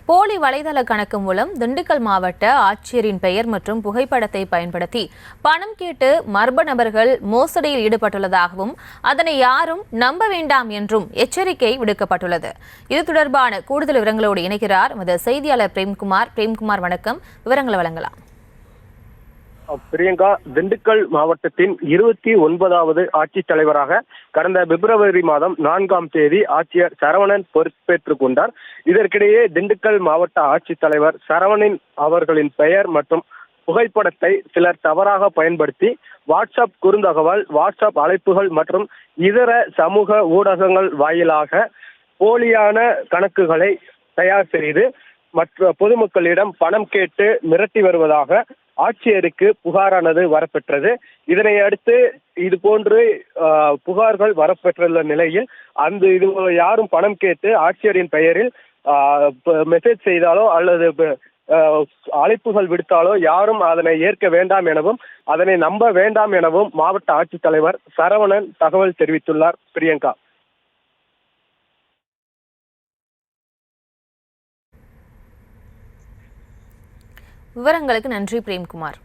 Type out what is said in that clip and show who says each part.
Speaker 1: போலி வலைதள கணக்கு மூலம் திண்டுக்கல் மாவட்ட ஆட்சியரின் பெயர் மற்றும் புகைப்படத்தை பயன்படுத்தி பணம் கேட்டு மர்ம நபர்கள் மோசடியில் ஈடுபட்டுள்ளதாகவும் அதனை யாரும் நம்ப வேண்டாம் என்றும் எச்சரிக்கை விடுக்கப்பட்டுள்ளது. இது தொடர்பான கூடுதல் விவரங்களோடு இணைக்கிறார் செய்தியாளர் பிரேம்குமார். வணக்கம், விவரங்களை வழங்கலாம்.
Speaker 2: பிரியங்கா, திண்டுக்கல் மாவட்டத்தின் 29வது ஆட்சித் தலைவராக கடந்த பிப்ரவரி மாதம் 4ஆம் தேதி ஆட்சியர் சரவணன் பொறுப்பேற்றுக் கொண்டார். இதற்கிடையே திண்டுக்கல் மாவட்ட ஆட்சித்தலைவர் சரவணன் அவர்களின் பெயர் மற்றும் புகைப்படத்தை சிலர் தவறாக பயன்படுத்தி வாட்ஸ்அப் குறுந்தகவல், வாட்ஸ்அப் அழைப்புகள் மற்றும் இதர சமூக ஊடகங்கள் வாயிலாக போலியான கணக்குகளை தயார் செய்து மற்ற பொதுமக்களிடம் பணம் கேட்டு மிரட்டி வருவதாக ஆட்சியருக்கு புகாரானது வரப்பெற்றது. இதனை அடுத்து இதுபோன்று புகார்கள் வரப்பெற்றுள்ள நிலையில் இது யாரும் பணம் கேட்டு ஆட்சியரின் பெயரில் மெசேஜ் செய்தாலோ அல்லது அழைப்புகள் விடுத்தாலோ யாரும் அதனை ஏற்க வேண்டாம் எனவும் அதனை நம்ப வேண்டாம் எனவும் மாவட்ட ஆட்சித்தலைவர் சரவணன் தகவல் தெரிவித்துள்ளார். பிரியங்கா,
Speaker 1: விவரங்களுக்கு நன்றி பிரேம்குமார்.